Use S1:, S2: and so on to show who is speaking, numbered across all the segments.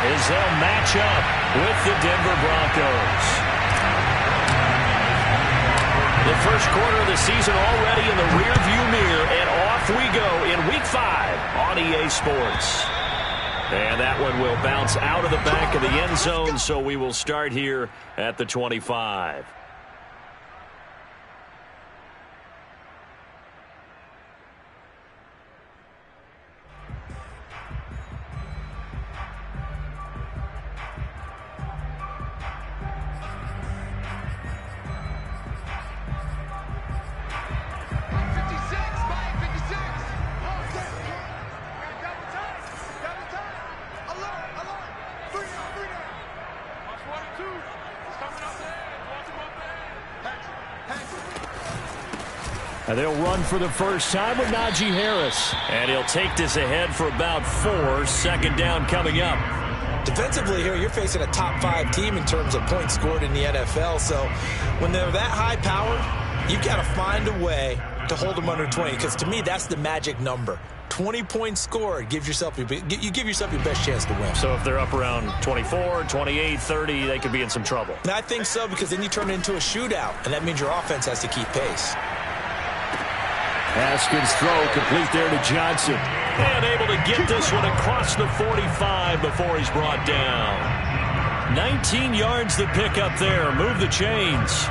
S1: as they'll match up with the Denver Broncos. The first quarter of the season already in the rearview mirror, and off we go in Week 5 on EA Sports. And that one will bounce out of the back of the end zone, so we will start here at the 25. They'll run for the first time with Najee Harris. And he'll take this ahead for about 4. Second down coming up.
S2: Defensively here, you're facing a top 5 team in terms of points scored in the NFL. So when they're that high powered, you've got to find a way to hold them under 20. Because to me, that's the magic number. 20 points scored, you give yourself your best chance to win.
S1: So if they're up around 24, 28, 30, they could be in some trouble.
S2: And I think so, because then you turn it into a shootout, and that means your offense has to keep pace.
S1: Haskins' throw complete there to Johnson. And able to get this one across the 45 before he's brought down. 19 yards to pick up there. Move the chains.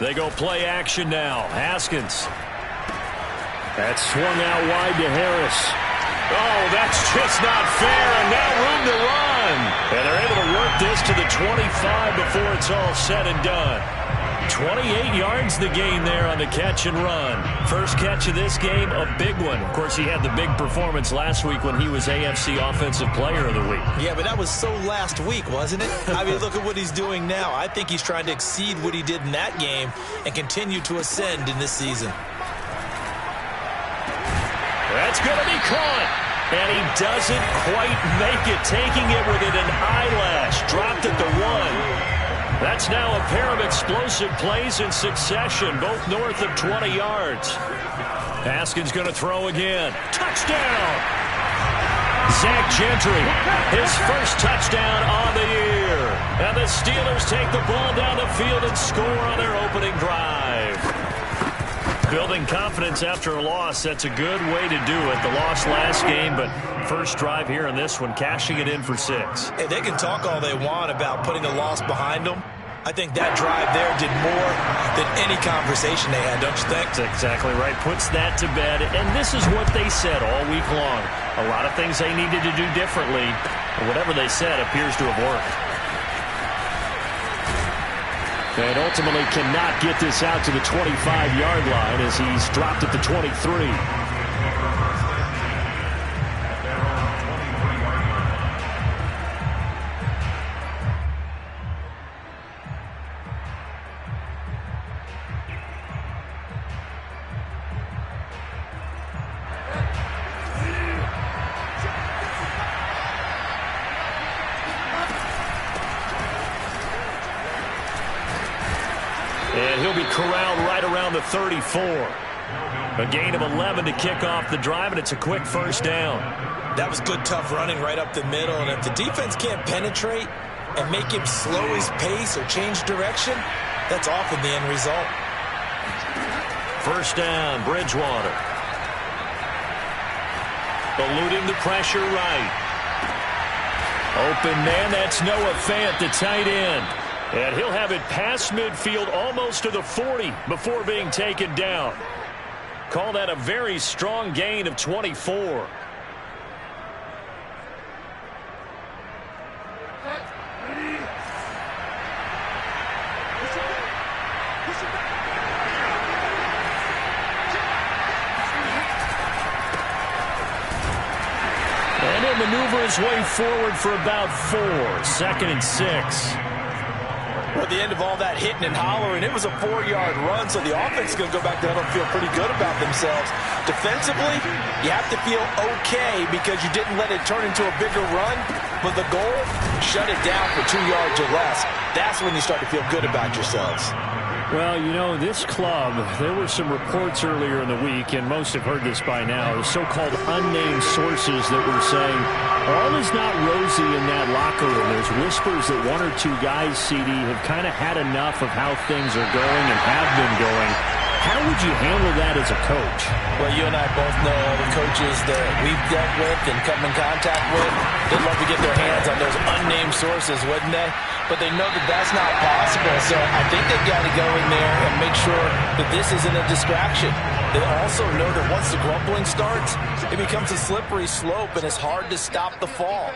S1: They go play action now. Haskins. That's swung out wide to Harris. Oh, that's just not fair, and now room to run. And they're able to work this to the 25 before it's all said and done. 28 yards the gain there on the catch and run. First catch of this game, a big one. Of course, he had the big performance last week when he was AFC Offensive Player of the Week.
S2: Yeah, but that was so last week, wasn't it? I mean, look at what he's doing now. I think he's trying to exceed what he did in that game and continue to ascend in this season.
S1: That's going to be caught. And he doesn't quite make it, taking it within an eyelash. Dropped at the 1. That's now a pair of explosive plays in succession, both north of 20 yards. Haskins going to throw again. Touchdown! Zach Gentry, his first touchdown on the year. And the Steelers take the ball down the field and score on their opening drive. Building confidence after a loss, that's a good way to do it. The loss last game, but first drive here in this one, cashing it in for 6.
S2: Hey, they can talk all they want about putting a loss behind them. I think that drive there did more than any conversation they had, don't you think?
S1: That's exactly right. Puts that to bed, and this is what they said all week long. A lot of things they needed to do differently, and whatever they said appears to have worked. And ultimately cannot get this out to the 25-yard line as he's dropped at the 23. And he'll be corralled right around the 34. A gain of 11 to kick off the drive, and it's a quick first down.
S2: That was good, tough running right up the middle. And if the defense can't penetrate and make him slow his pace or change direction, that's often the end result.
S1: First down, Bridgewater. Eluding the pressure right. Open man, that's Noah Fant, the tight end. And he'll have it past midfield almost to the 40 before being taken down. Call that a very strong gain of 24. And he'll maneuver his way forward for about 4. 2nd and 6.
S2: Well, at the end of all that hitting and hollering, it was a 4-yard run, so the offense is going to go back there and feel pretty good about themselves. Defensively, you have to feel okay because you didn't let it turn into a bigger run, but the goal, shut it down for 2 yards or less. That's when you start to feel good about yourselves.
S1: Well, you know, this club, there were some reports earlier in the week, and most have heard this by now, the so-called unnamed sources that were saying, all is not rosy in that locker room. There's whispers that 1 or 2 guys, CD, have kind of had enough of how things are going and have been going. How would you handle that as a coach?
S2: Well, you and I both know all the coaches that we've dealt with and come in contact with. They'd love to get their hands on those unnamed sources, wouldn't they? But they know that that's not possible, so I think they've got to go in there and make sure that this isn't a distraction. They also know that once the grumbling starts, it becomes a slippery slope, and it's hard to stop the fall.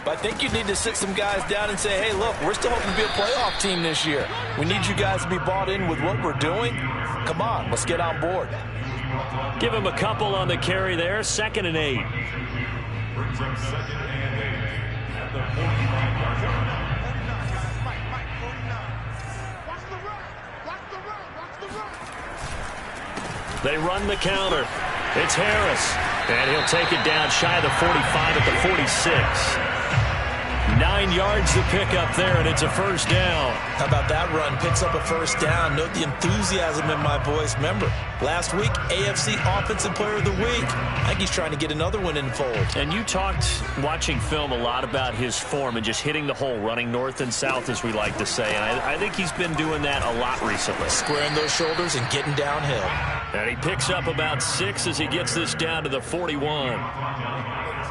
S2: But I think you need to sit some guys down and say, hey, look, we're still hoping to be a playoff team this year. We need you guys to be bought in with what we're doing. Come on, let's get on board.
S1: Give him a couple on the carry there. 2nd and 8.
S3: Brings up 2nd and 8 at the 45-yard line.
S1: They run the counter. It's Harris. And he'll take it down shy of the 45 at the 46. 9 yards to pick up there, and it's a first down.
S2: How about that run? Picks up a first down. Note the enthusiasm in my voice. Remember, last week, AFC Offensive Player of the Week. I think he's trying to get another one in the fold.
S1: And you talked, watching film, a lot about his form and just hitting the hole, running north and south, as we like to say. And I think he's been doing that a lot recently.
S2: Squaring those shoulders and getting downhill.
S1: And he picks up about 6 as he gets this down to the 41.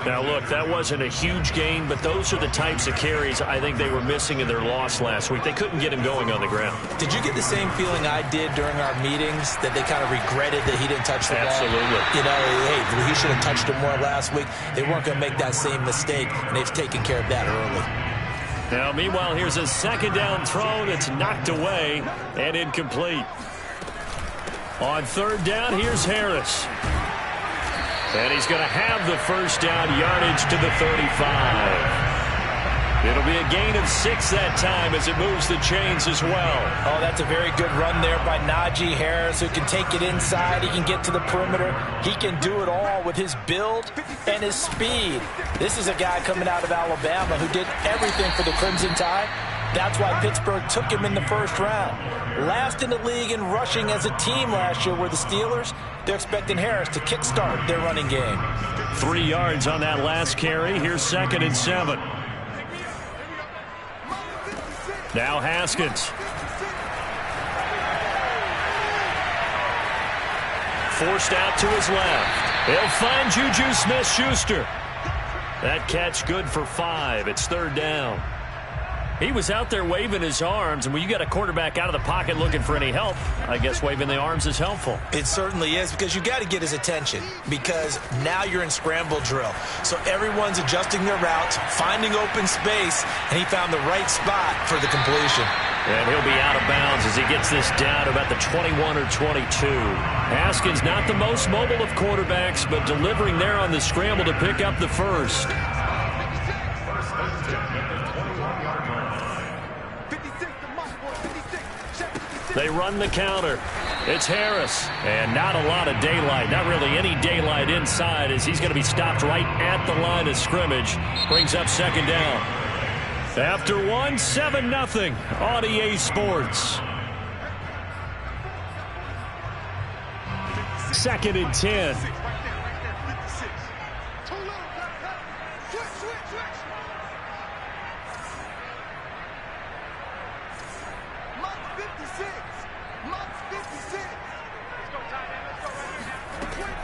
S1: Now, look, that wasn't a huge gain, but those are the types of carries I think they were missing in their loss last week. They couldn't get him going on the ground.
S2: Did you get the same feeling I did during our meetings, that they kind of regretted that he didn't touch the ball?
S1: Absolutely.
S2: You know, hey, he should have touched it more last week. They weren't going to make that same mistake, and they've taken care of that early.
S1: Now, meanwhile, here's a 2nd down throw that's knocked away and incomplete. On 3rd down, here's Harris. And he's going to have the first down, yardage to the 35. It'll be a gain of 6 that time as it moves the chains as well.
S2: Oh, that's a very good run there by Najee Harris, who can take it inside. He can get to the perimeter. He can do it all with his build and his speed. This is a guy coming out of Alabama who did everything for the Crimson Tide. That's why Pittsburgh took him in the first round. Last in the league in rushing as a team last year were the Steelers. They're expecting Harris to kickstart their running game.
S1: 3 yards on that last carry. Here's 2nd and 7. Now Haskins. Forced out to his left. He'll find Juju Smith-Schuster. That catch good for 5. It's 3rd down. He was out there waving his arms, and when you got a quarterback out of the pocket looking for any help, I guess waving the arms is helpful.
S2: It certainly is, because you got to get his attention, because now you're in scramble drill. So everyone's adjusting their routes, finding open space, and he found the right spot for the completion.
S1: And he'll be out of bounds as he gets this down to about the 21 or 22. Haskins not the most mobile of quarterbacks, but delivering there on the scramble to pick up the first. They run the counter. It's Harris. And not a lot of daylight. Not really any daylight inside as he's going to be stopped right at the line of scrimmage. Brings up 2nd down. After 1, 7-0 on EA Sports. 2nd and 10.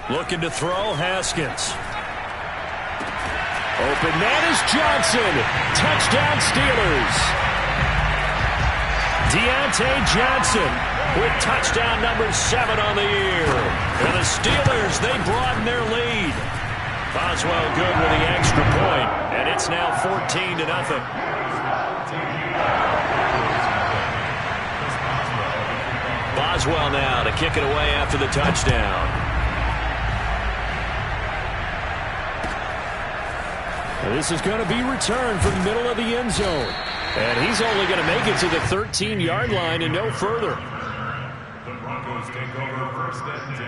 S1: Looking to throw, Haskins. Open man is Johnson. Touchdown Steelers. Deontay Johnson with touchdown number 7 on the year. And the Steelers, they broaden their lead. Boswell good with the extra point, and it's now 14-0. Boswell now to kick it away after the touchdown. This is going to be returned from the middle of the end zone. And he's only going to make it to the 13-yard line and no further.
S3: The Broncos take over first and 10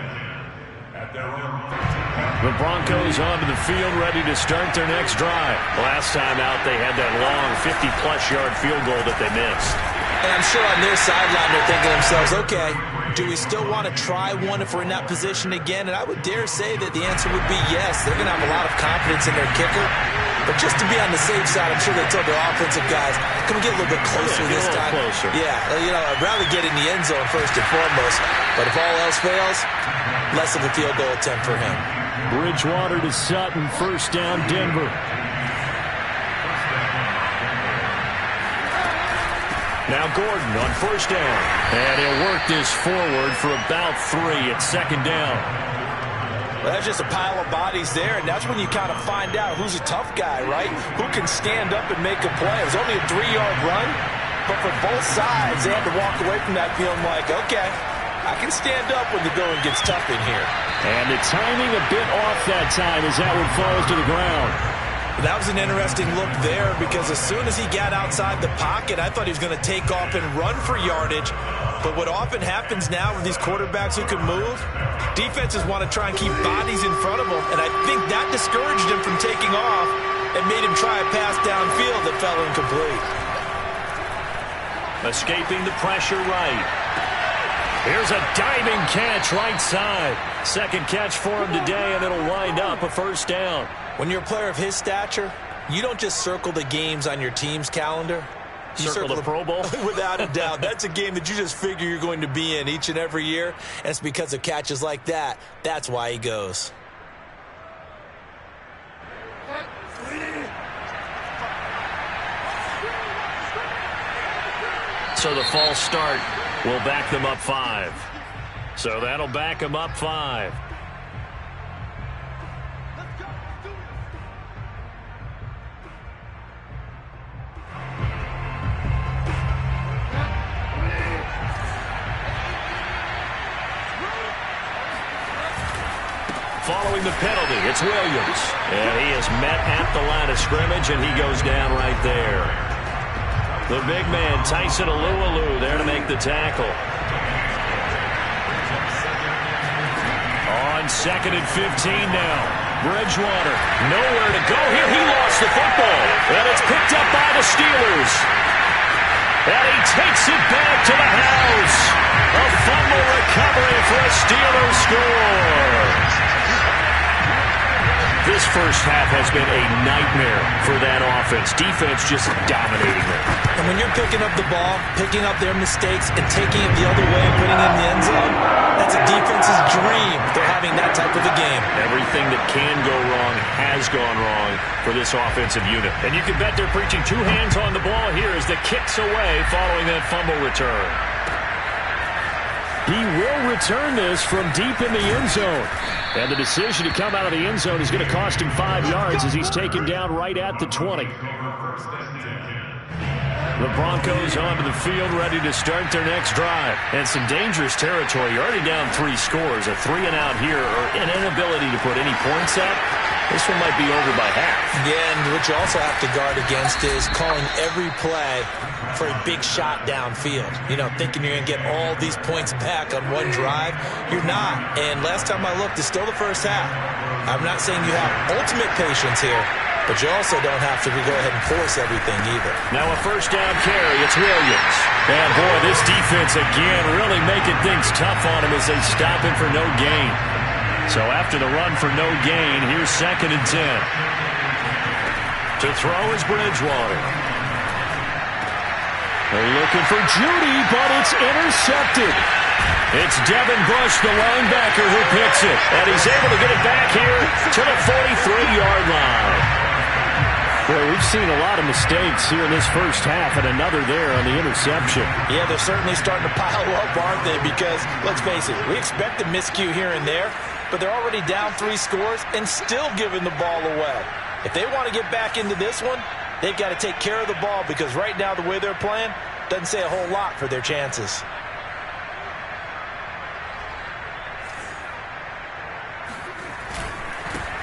S3: at their own 13.
S1: The Broncos onto the field, ready to start their next drive. Last time out, they had that long 50-plus yard field goal that they missed.
S2: And I'm sure on their sideline they're thinking to themselves, okay, do we still want to try one if we're in that position again? And I would dare say that the answer would be yes. They're going to have a lot of confidence in their kicker. But just to be on the safe side, I'm sure they told their offensive guys, can we get a little bit closer this time?
S1: Closer.
S2: Yeah, you know, I'd rather get in the end zone first and foremost. But if all else fails, less of a field goal attempt for him.
S1: Bridgewater to Sutton, first down, Denver. Now Gordon on first down. And he'll work this forward for about 3 at second down.
S2: Well, that's just a pile of bodies there, and that's when you kind of find out who's a tough guy, right? Who can stand up and make a play. It was only a 3-yard run, but for both sides, they had to walk away from that feeling like, okay, I can stand up when the going gets tough in here.
S1: And the timing a bit off that time as that one falls to the ground.
S2: That was an interesting look there because as soon as he got outside the pocket, I thought he was going to take off and run for yardage. But what often happens now with these quarterbacks who can move, defenses want to try and keep bodies in front of them. And I think that discouraged him from taking off and made him try a pass downfield that fell incomplete.
S1: Escaping the pressure right. Here's a diving catch right side. Second catch for him today, and it'll wind up a first down.
S2: When you're a player of his stature, you don't just circle the games on your team's calendar. You
S1: circle the Pro Bowl?
S2: Without a doubt. That's a game that you just figure you're going to be in each and every year. And it's because of catches like that. That's why he goes.
S1: So the false start will back them up 5. So that'll back them up 5. Following the penalty, it's Williams. And he is met at the line of scrimmage, and he goes down right there. The big man, Tyson Alualu, there to make the tackle. On 2nd and 15 now. Bridgewater, nowhere to go here. He lost the football. And it's picked up by the Steelers. And he takes it back to the house. A fumble recovery for a Steelers score. This first half has been a nightmare for that offense. Defense just dominating them.
S2: And when you're picking up the ball, picking up their mistakes, and taking it the other way and putting it in the end zone, that's a defense's dream. They're having that type of a game.
S1: Everything that can go wrong has gone wrong for this offensive unit. And you can bet they're preaching 2 hands on the ball here as the kick's away following that fumble return. He will return this from deep in the end zone. And the decision to come out of the end zone is going to cost him 5 yards as he's taken down right at the 20. The Broncos onto the field ready to start their next drive. And some dangerous territory. You're already down 3 scores. A 3-and-out here or an inability to put any points up. This one might be over by half.
S2: Yeah, and what you also have to guard against is calling every play for a big shot downfield. You know, thinking you're going to get all these points back on one drive. You're not. And last time I looked, it's still the first half. I'm not saying you have ultimate patience here, but you also don't have to go ahead and force everything either.
S1: Now a first down carry. It's Williams. And boy, this defense again really making things tough on him as they stop him for no gain. So after the run for no gain, here's 2nd and 10. To throw is Bridgewater. They're looking for Judy, but it's intercepted. It's Devin Bush, the linebacker, who picks it. And he's able to get it back here to the 43-yard line. Boy, we've seen a lot of mistakes here in this first half, and another there on the interception.
S2: Yeah, they're certainly starting to pile up, aren't they? Because, let's face it, we expect a miscue here and there, but they're already down 3 scores and still giving the ball away. If they want to get back into this one, they've got to take care of the ball because right now the way they're playing doesn't say a whole lot for their chances.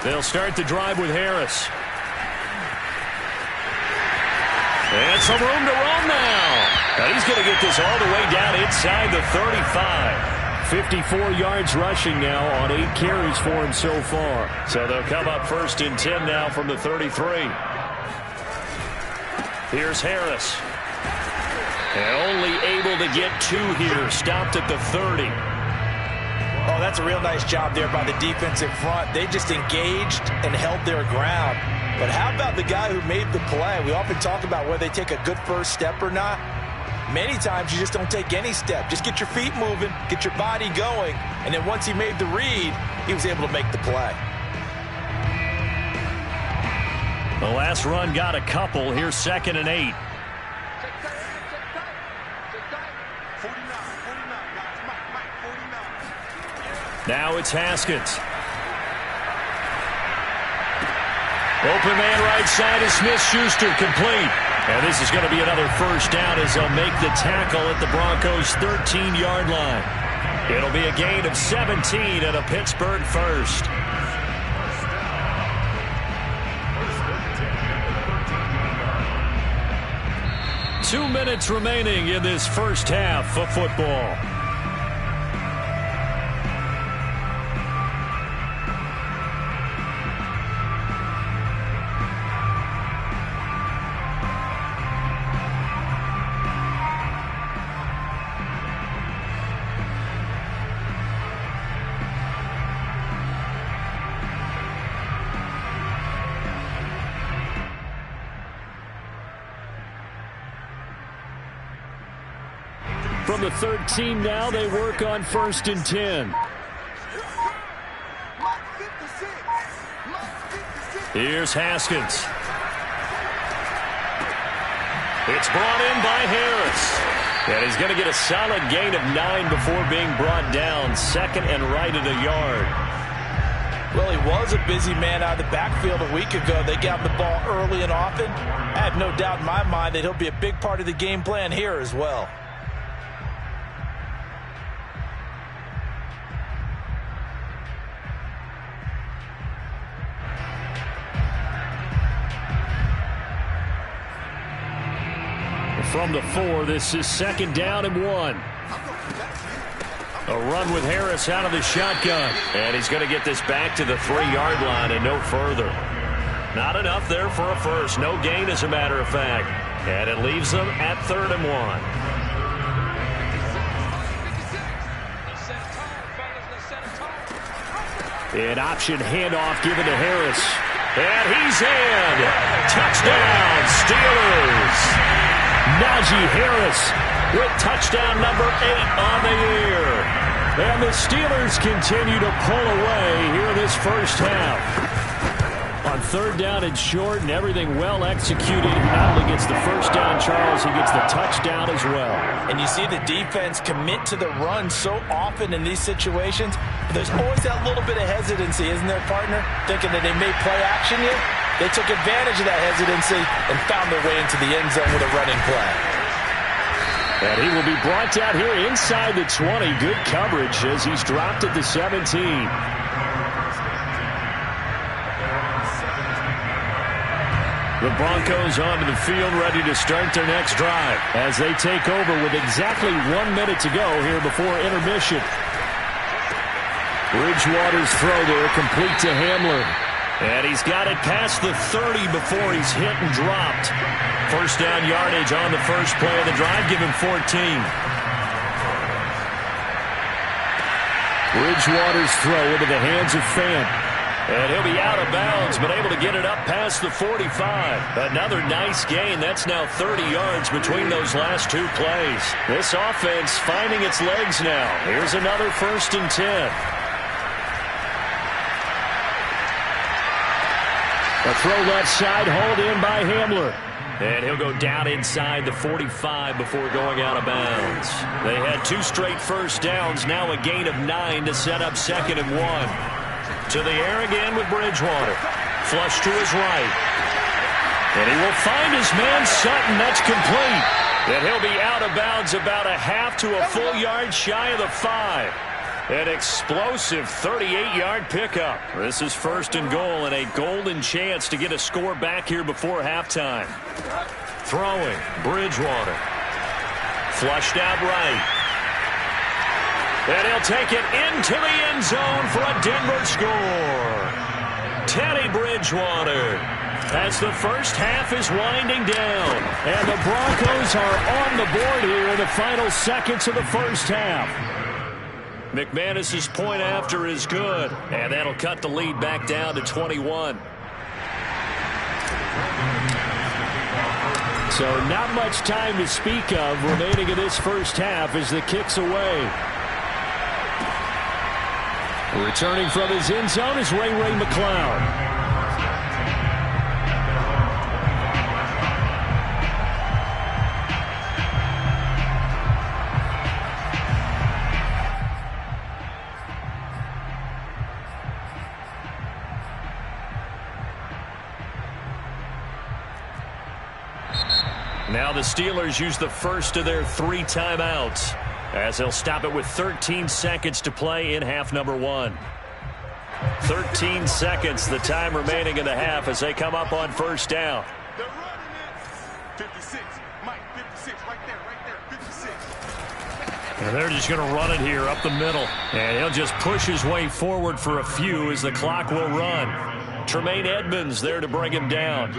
S2: They'll start the drive with Harris.
S1: And some room to roam now. And he's going to get this all the way down inside the 35. 54 yards rushing now on 8 carries for him so far. So they'll come up 1st and 10 now from the 33. Here's Harris. And only able to get 2 here. Stopped at the 30.
S2: Oh, that's a real nice job there by the defensive front. They just engaged and held their ground. But how about the guy who made the play? We often talk about whether they take a good first step or not. Many times you just don't take any step. Just get your feet moving, get your body going, and then once he made the read, he was able to make the play.
S1: The last run got a couple. Here's 2nd and 8. Now it's Haskins. Open man right side is Smith-Schuster, complete. And this is going to be another first down as they'll make the tackle at the Broncos' 13-yard line. It'll be a gain of 17 and a Pittsburgh first. Two minutes remaining in this first half of football. From the 13 now, they work on 1st and 10. Here's Haskins. It's brought in by Harris. And he's going to get a solid gain of 9 before being brought down. 2nd and right at a yard.
S2: Well, he was a busy man out of the backfield a week ago. They got him the ball early and often. I have no doubt in my mind that he'll be a big part of the game plan here as well.
S1: From the 4, this is 2nd down and 1. A run with Harris out of the shotgun. And he's going to get this back to the 3-yard line and no further. Not enough there for a first. No gain, as a matter of fact. And it leaves them at 3rd and 1. An option handoff given to Harris. And he's in. Touchdown, Steelers. Najee Harris with touchdown number 8 on the year. And the Steelers continue to pull away here in this first half. On 3rd down and short and everything well executed. He not only gets the first down, Charles, he gets the touchdown as well.
S2: And you see the defense commit to the run so often in these situations. But there's always that little bit of hesitancy, isn't there, partner? Thinking that they may play action yet. They took advantage of that hesitancy and found their way into the end zone with a running play.
S1: And he will be brought down here inside the 20. Good coverage as he's dropped at the 17. The Broncos onto the field, ready to start their next drive as they take over with exactly 1 minute to go here before intermission. Bridgewater's throw there, complete to Hamlin. And he's got it past the 30 before he's hit and dropped. First down yardage on the first play of the drive, give him 14. Bridgewater's throw into the hands of Fant. And he'll be out of bounds, but able to get it up past the 45. Another nice gain. That's now 30 yards between those last 2 plays. This offense finding its legs now. Here's another 1st and 10. A throw left side, hauled in by Hamler. And he'll go down inside the 45 before going out of bounds. They had 2 straight first downs, now a gain of 9 to set up 2nd and 1. To the air again with Bridgewater. Flush to his right. And he will find his man Sutton. That's complete. And he'll be out of bounds about a half to a full yard shy of the 5. An explosive 38-yard pickup. This is 1st and goal and a golden chance to get a score back here before halftime. Throwing, Bridgewater. Flushed out right. And he'll take it into the end zone for a Denver score. Teddy Bridgewater, as the first half is winding down. And the Broncos are on the board here in the final seconds of the first half. McManus's point after is good, and that'll cut the lead back down to 21. So not much time to speak of remaining in this first half as the kick's away. Returning from his end zone is Ray McCloud. Now the Steelers use the first of their 3 timeouts, as they'll stop it with 13 seconds to play in half number 1. 13 seconds, the time remaining in the half as they come up on first down.
S4: They're running it. 56. Mike, 56. Right there. 56.
S1: And they're just going to run it here up the middle. And he'll just push his way forward for a few as the clock will run. Tremaine Edmonds there to bring him down.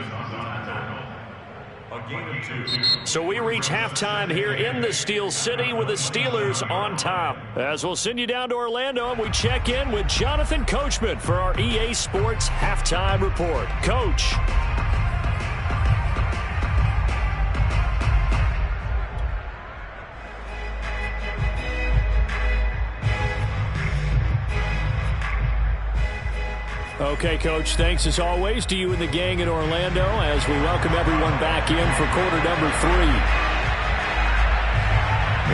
S1: So we reach halftime here in the Steel City with the Steelers on top. As we'll send you down to Orlando and we check in with Jonathan Coachman for our EA Sports Halftime Report. Coach. Okay, Coach, thanks as always to you and the gang in Orlando as we welcome everyone back in for quarter number 3.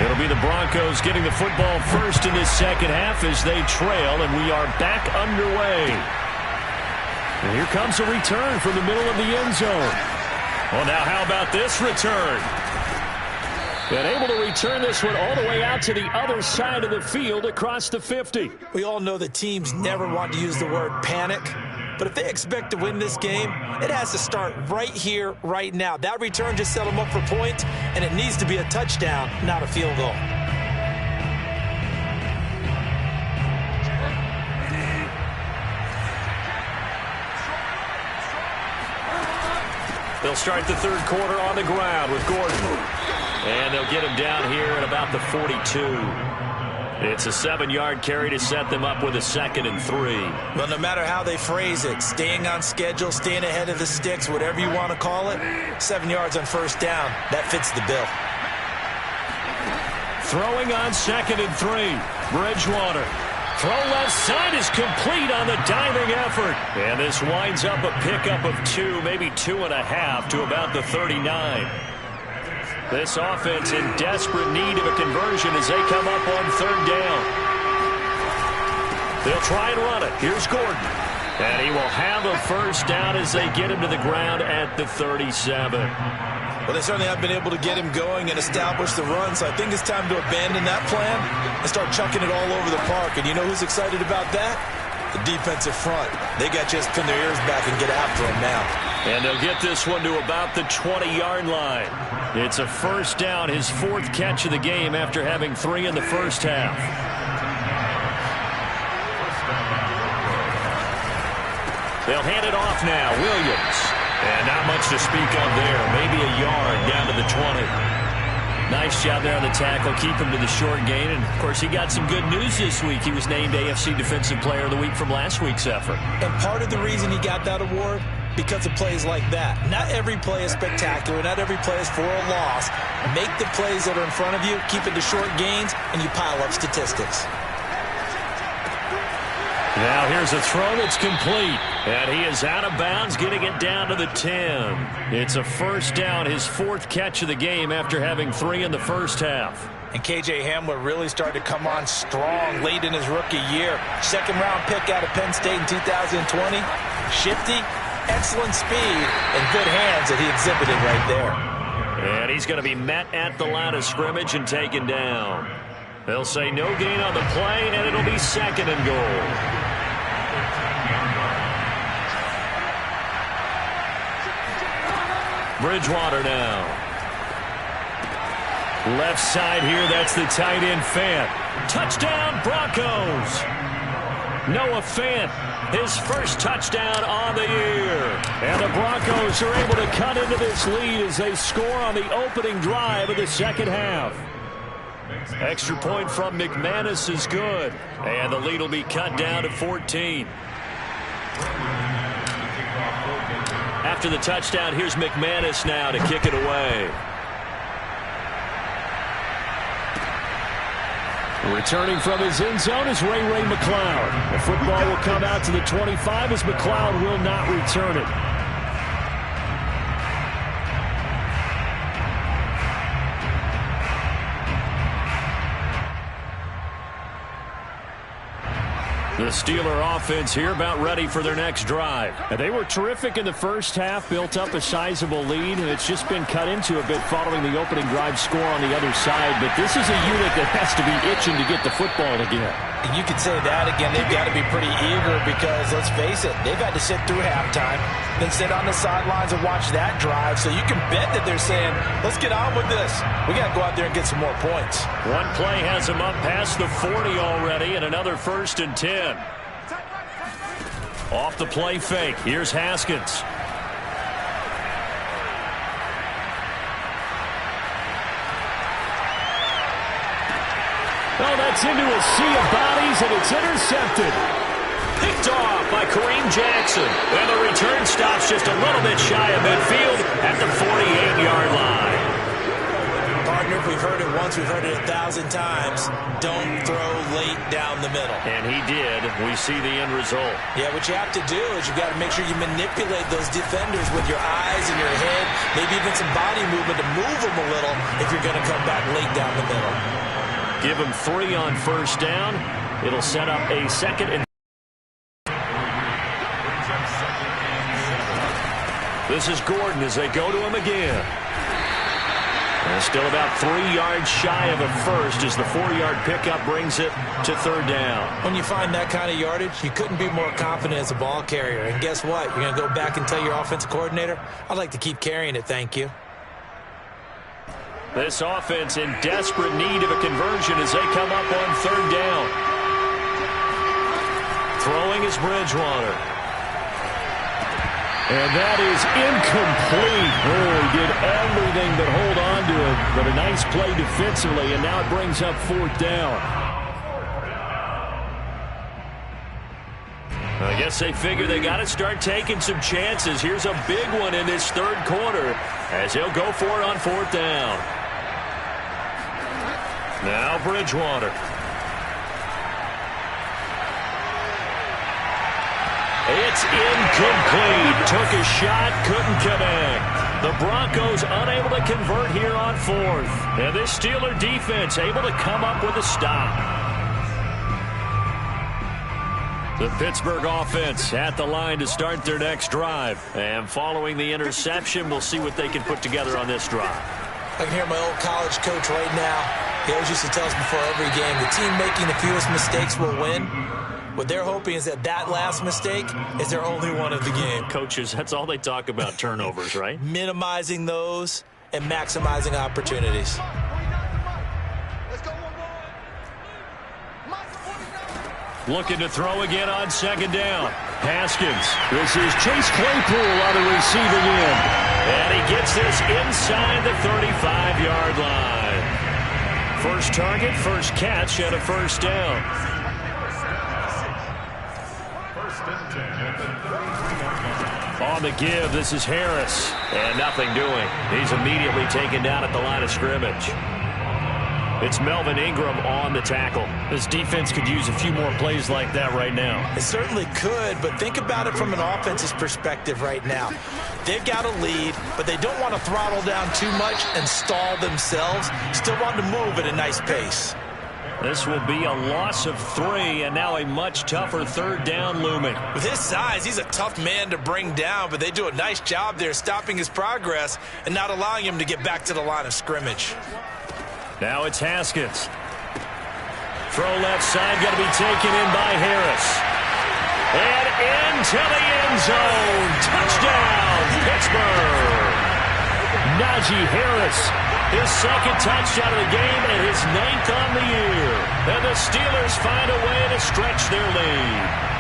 S1: It'll be the Broncos getting the football first in this second half as they trail, and we are back underway. And here comes a return from the middle of the end zone. Well, now how about this return? And able to return this one all the way out to the other side of the field across the 50.
S2: We all know that teams never want to use the word panic, but if they expect to win this game, it has to start right here, right now. That return just set them up for points, and it needs to be a touchdown, not a field goal.
S1: They'll start the third quarter on the ground with Gordon. And they'll get him down here at about the 42. It's a 7-yard carry to set them up with a 2nd and 3.
S2: Well, no matter how they phrase it, staying on schedule, staying ahead of the sticks, whatever you want to call it, 7 yards on first down, that fits the bill.
S1: Throwing on 2nd and 3. Bridgewater. Throw left side is complete on the diving effort. And this winds up a pickup of 2, maybe 2.5 to about the 39. This offense in desperate need of a conversion as they come up on third down. They'll try and run it. Here's Gordon. And he will have a first down as they get him to the ground at the 37.
S2: Well, they certainly have been able to get him going and establish the run, so I think it's time to abandon that plan and start chucking it all over the park. And you know who's excited about that? The defensive front. They got to just pin their ears back and get after him now.
S1: And they'll get this one to about the 20-yard line. It's a first down, his 4th catch of the game after having 3 in the first half. They'll hand it off now. Williams. And not much to speak of there. Maybe a yard down to the 20. Nice job there on the tackle. Keep him to the short gain. And, of course, he got some good news this week. He was named AFC Defensive Player of the Week from last week's effort.
S2: And part of the reason he got that award, because of plays like that. Not every play is spectacular. Not every play is for a loss. Make the plays that are in front of you, keep it to short gains, and you pile up statistics.
S1: Now here's a throw that's complete. And he is out of bounds, getting it down to the 10. It's a first down, his 4th catch of the game after having 3 in the first half.
S2: And K.J. Hamler really started to come on strong late in his rookie year. 2nd-round pick out of Penn State in 2020. Shifty, excellent speed, and good hands that he exhibited right there.
S1: And he's going to be met at the line of scrimmage and taken down. They'll say no gain on the play, and it'll be 2nd and goal. Bridgewater now. Left side here, that's the tight end Fant. Touchdown Broncos. Noah Fant, his first touchdown on the year. And the Broncos are able to cut into this lead as they score on the opening drive of the second half. Extra point from McManus is good. And the lead will be cut down to 14. After the touchdown, here's McManus now to kick it away. Returning from his end zone is Ray McLeod. The football will come out to the 25 as McLeod will not return it. The Steeler offense here about ready for their next drive. And they were terrific in the first half, built up a sizable lead, and it's just been cut into a bit following the opening drive score on the other side. But this is a unit that has to be itching to get the football again.
S2: And you could say that again. They've got to be pretty eager because, let's face it, they've had to sit through halftime, then sit on the sidelines and watch that drive. So you can bet that they're saying, let's get on with this. We got to go out there and get some more points.
S1: One play has them up past the 40 already, and another 1st and 10. Off the play fake. Here's Haskins. Oh, that's into a sea of bodies, and it's intercepted. Picked off by Kareem Jackson. And the return stops just a little bit shy of midfield at the 48-yard line.
S2: Partner, if we've heard it once, we've heard it 1,000 times. Don't throw late down the middle.
S1: And he did. We see the end result.
S2: Yeah, what you have to do is you got to make sure you manipulate those defenders with your eyes and your head, maybe even some body movement to move them a little if you're going to come back late down the middle.
S1: Give him 3 on 1st down. It'll set up a 2nd and... This is Gordon as they go to him again. And still about 3 yards shy of a first as the 4-yard pickup brings it to 3rd down.
S2: When you find that kind of yardage, you couldn't be more confident as a ball carrier. And guess what? You're going to go back and tell your offensive coordinator, I'd like to keep carrying it, thank you.
S1: This offense in desperate need of a conversion as they come up on 3rd down. Throwing is Bridgewater. And that is incomplete. Oh, he did everything but hold on to it. But a nice play defensively, and now it brings up 4th down. I guess they figure they got to start taking some chances. Here's a big one in this 3rd quarter as he'll go for it on 4th down. Now Bridgewater. It's incomplete. Took a shot, couldn't connect. The Broncos unable to convert here on 4th. And this Steeler defense able to come up with a stop. The Pittsburgh offense at the line to start their next drive. And following the interception, we'll see what they can put together on this drive.
S2: I can hear my old college coach right now. He always used to tell us before every game, the team making the fewest mistakes will win. What they're hoping is that last mistake is their only one of the game.
S1: Coaches, that's all they talk about, turnovers, right?
S2: Minimizing those and maximizing opportunities.
S1: Looking to throw again on 2nd down. Haskins. This is Chase Claypool on the receiving end. And he gets this inside the 35-yard line. First target, first catch, and a 1st down.
S3: 1st and 10 at the 33.
S1: On the give, this is Harris. And nothing doing. He's immediately taken down at the line of scrimmage. It's Melvin Ingram on the tackle. This defense could use a few more plays like that right now.
S2: It certainly could, but think about it from an offense's perspective right now. They've got a lead, but they don't want to throttle down too much and stall themselves. Still want to move at a nice pace.
S1: This will be a loss of 3, and now a much tougher 3rd down looming.
S2: With his size, he's a tough man to bring down, but they do a nice job there stopping his progress and not allowing him to get back to the line of scrimmage.
S1: Now it's Haskins. Throw left side, going to be taken in by Harris. And into the end zone. Touchdown, Pittsburgh. Najee Harris, his second touchdown of the game and his 9th on the year. And the Steelers find a way to stretch their lead.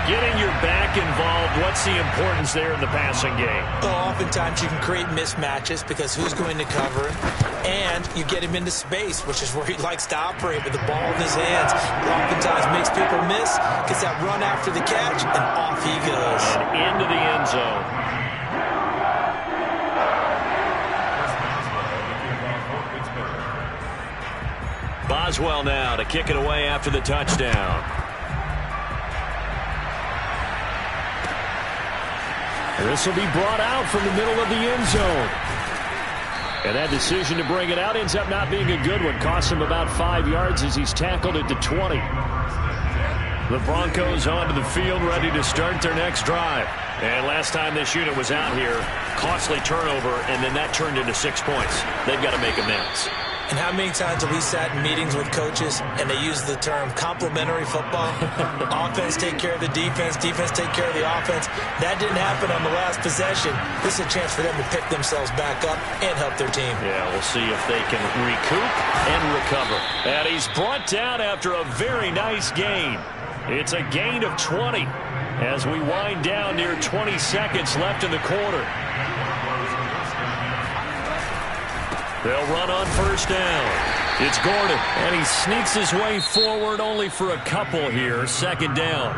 S1: Getting your back involved, what's the importance there in the passing game?
S2: Well, oftentimes you can create mismatches because who's going to cover him, and you get him into space, which is where he likes to operate with the ball in his hands. It oftentimes makes people miss, gets that run after the catch, and off he goes.
S1: And into the end zone. Boswell now to kick it away after the touchdown. This will be brought out from the middle of the end zone. And that decision to bring it out ends up not being a good one. Costs him about 5 yards as he's tackled at the 20. The Broncos onto the field, ready to start their next drive. And last time this unit was out here, costly turnover, and then that turned into 6 points. They've got to make amends.
S2: And how many times have we sat in meetings with coaches and they use the term complementary football? Offense take care of the defense, defense take care of the offense. That didn't happen on the last possession. This is a chance for them to pick themselves back up and help their team.
S1: Yeah, we'll see if they can recoup and recover. And he's brought down after a very nice gain. It's a gain of 20 as we wind down near 20 seconds left in the quarter. They'll run on first down. It's Gordon, and he sneaks his way forward only for a couple here, second down.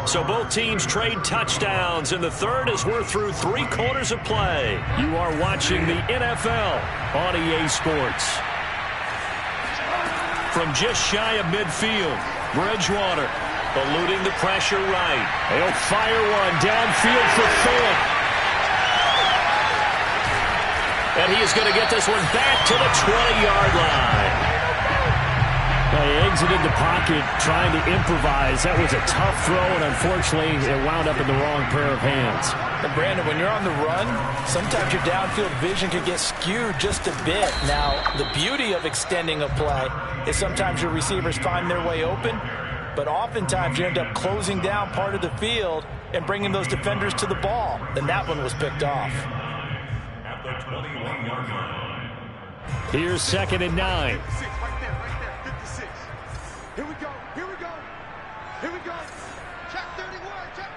S1: So both teams trade touchdowns in the third as we're through 3 quarters of play. You are watching the NFL on EA Sports. From just shy of midfield, Bridgewater eluding the pressure right. They'll fire one downfield for Fant. And he is going to get this one back to the 20-yard line. He exited the pocket trying to improvise. That was a tough throw, and unfortunately, it wound up in the wrong pair of hands.
S2: And Brandon, when you're on the run, sometimes your downfield vision could get skewed just a bit. Now, the beauty of extending a play is sometimes your receivers find their way open, but oftentimes you end up closing down part of the field and bringing those defenders to the ball. And that one was picked off.
S3: At the 21-yard line.
S1: Here's 2nd and 9.
S4: Right there, 56. Here we go, here we go, here we go. Check 31, check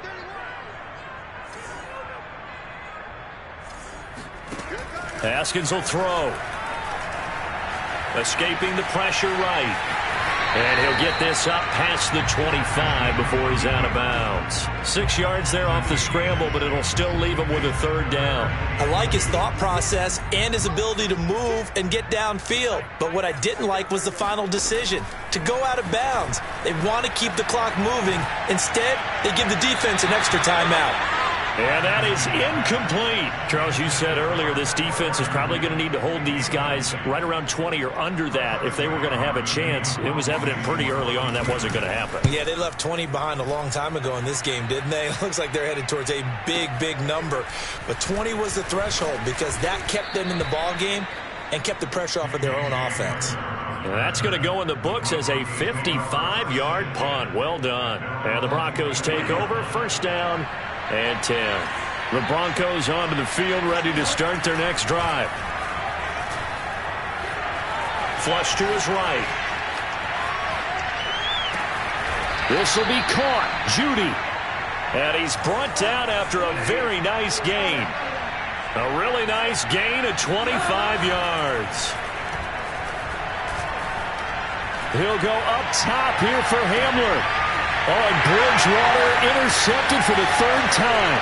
S4: 31.
S1: Haskins will throw. Escaping the pressure right. And he'll get this up past the 25 before he's out of bounds. 6 yards there off the scramble, but it'll still leave him with a third down.
S2: I like his thought process and his ability to move and get downfield. But what I didn't like was the final decision, to go out of bounds. They want to keep the clock moving. Instead, they give the defense an extra timeout.
S1: And that is incomplete. Charles, you said earlier this defense is probably going to need to hold these guys right around 20 or under that if they were going to have a chance. It was evident pretty early on that wasn't going to happen.
S2: Yeah, they left 20 behind a long time ago in this game, didn't they? It looks like they're headed towards a big, big number. But 20 was the threshold because that kept them in the ball game and kept the pressure off of their own offense.
S1: That's going to go in the books as a 55-yard punt. Well done. And the Broncos take over, first down and 10. The Broncos onto the field, ready to start their next drive. Flush to his right. This will be caught. Judy. And he's brought down after a very nice gain. A really nice gain of 25 yards. He'll go up top here for Hamler. And Bridgewater intercepted for the third time.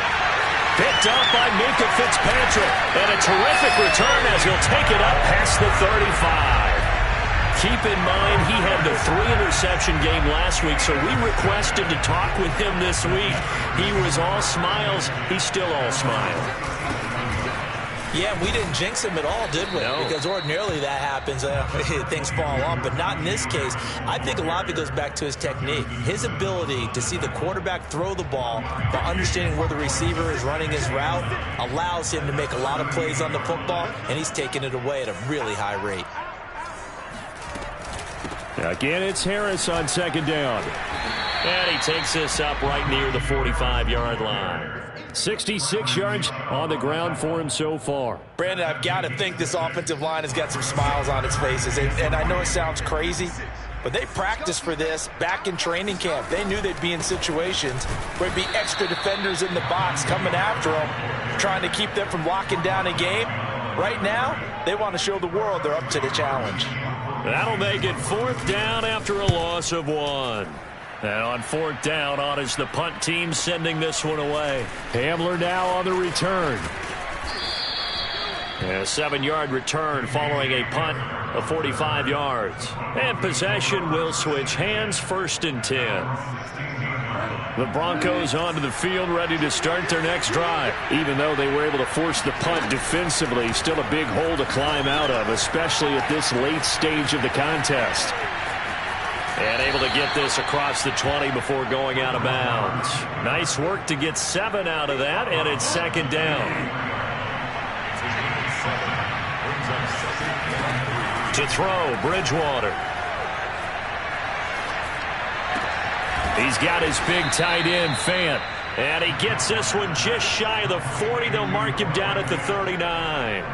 S1: Picked up by Minka Fitzpatrick. And a terrific return as he'll take it up past the 35. Keep in mind he had the 3-interception game last week, so we requested to talk with him this week. He was all smiles. He's still all smile.
S2: Yeah, we didn't jinx him at all, did we?
S1: No.
S2: Because ordinarily that happens. Things fall off, but not in this case. I think a lot of it goes back to his technique. His ability to see the quarterback throw the ball by understanding where the receiver is running his route allows him to make a lot of plays on the football, and he's taking it away at a really high rate.
S1: Again, it's Harris on second down. And he takes this up right near the 45-yard line. 66 yards on the ground for him so far.
S2: Brandon, I've got to think this offensive line has got some smiles on its faces. And I know it sounds crazy, but they practiced for this back in training camp. They knew they'd be in situations where there'd be extra defenders in the box coming after them, trying to keep them from locking down a game. Right now, they want to show the world they're up to the challenge.
S1: That'll make it 4th down after a loss of 1. And on 4th down, on is the punt team sending this one away. Hamler now on the return. And a 7-yard return following a punt of 45 yards. And possession will switch hands, 1st and 10. The Broncos onto the field ready to start their next drive. Even though they were able to force the punt defensively, still a big hole to climb out of, especially at this late stage of the contest. And able to get this across the 20 before going out of bounds. Nice work to get 7 out of that, and it's 2nd down. To throw, Bridgewater. He's got his big tight end, Fant. And he gets this one just shy of the 40. They'll mark him down at the 39.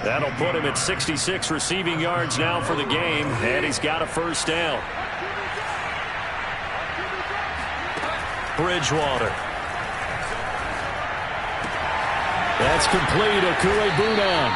S1: That'll put him at 66 receiving yards now for the game, and he's got a 1st down. Bridgewater. That's complete. Okuegbunam.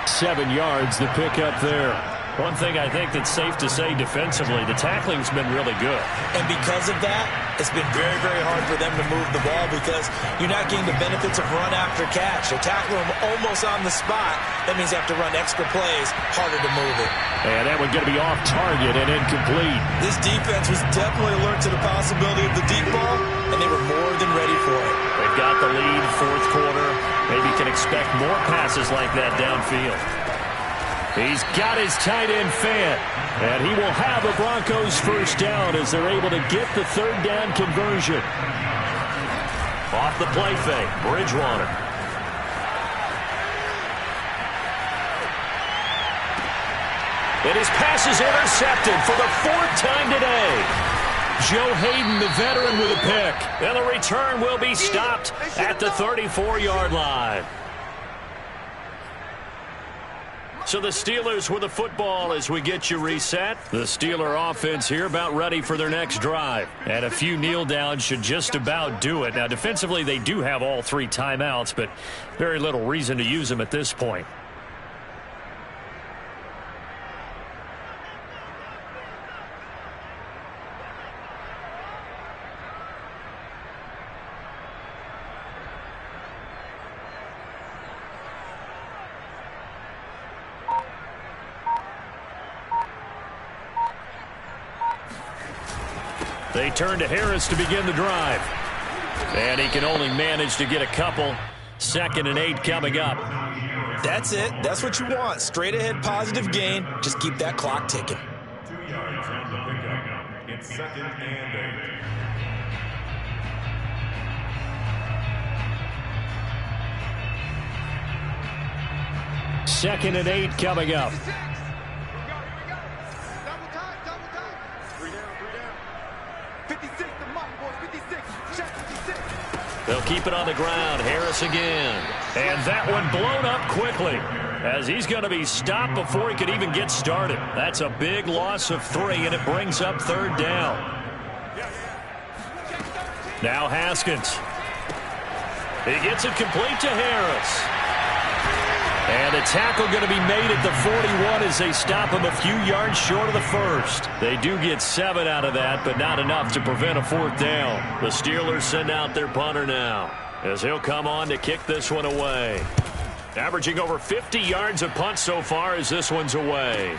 S1: 7 yards, the pickup there. One thing I think that's safe to say defensively, the tackling's been really good.
S2: And because of that, it's been very, very hard for them to move the ball because you're not getting the benefits of run after catch. They're tackling them almost on the spot. That means they have to run extra plays, harder to move it.
S1: And that one's going to be off target and incomplete.
S2: This defense was definitely alert to the possibility of the deep ball, and they were more than ready for it.
S1: They've got the lead, 4th quarter. Maybe can expect more passes like that downfield. He's got his tight end, Fant, and he will have the Broncos 1st down as they're able to get the 3rd down conversion. Off the play fake, Bridgewater. And his pass is intercepted for the 4th time today. Joe Hayden, the veteran, with a pick. And the return will be stopped at the 34-yard line. So the Steelers with the football as we get you reset. The Steeler offense here about ready for their next drive. And a few kneel downs should just about do it. Now defensively they do have all 3 timeouts, but very little reason to use them at this point. They turn to Harris to begin the drive. And he can only manage to get a couple. 2nd and 8 coming up.
S2: That's it. That's what you want. Straight ahead positive gain. Just keep that clock ticking.
S3: 2 yards on the pickup. It's 2nd and 8.
S1: 2nd and 8 coming up. They'll keep it on the ground. Harris again. And that one blown up quickly as he's going to be stopped before he could even get started. That's a big loss of 3, and it brings up 3rd down. Now Haskins. He gets it complete to Harris. And a tackle going to be made at the 41 as they stop him a few yards short of the 1st. They do get 7 out of that, but not enough to prevent a 4th down. The Steelers send out their punter now as he'll come on to kick this one away. Averaging over 50 yards a punt so far as this one's away.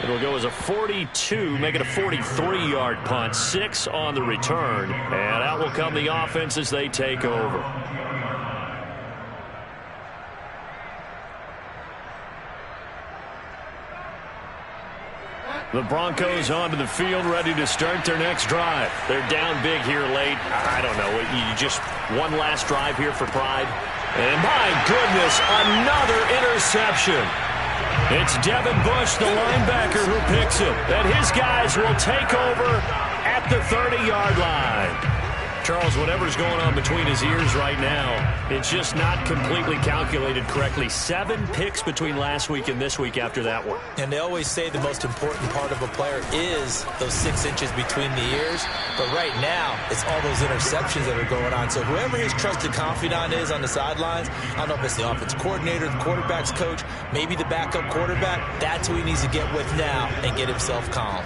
S1: It'll go as a 42, make it a 43-yard punt, 6 on the return. And out will come the offense as they take over. The Broncos onto the field ready to start their next drive. They're down big here late. I don't know. You just one last drive here for pride. And my goodness, another interception. It's Devin Bush, the linebacker, who picks it. And his guys will take over at the 30-yard line. Charles, whatever's going on between his ears right now, it's just not completely calculated correctly. 7 picks between last week and this week after that one.
S2: And they always say the most important part of a player is those 6 inches between the ears. But right now, it's all those interceptions that are going on. So whoever his trusted confidant is on the sidelines, I don't know if it's the offense coordinator, the quarterback's coach, maybe the backup quarterback, that's who he needs to get with now and get himself calm.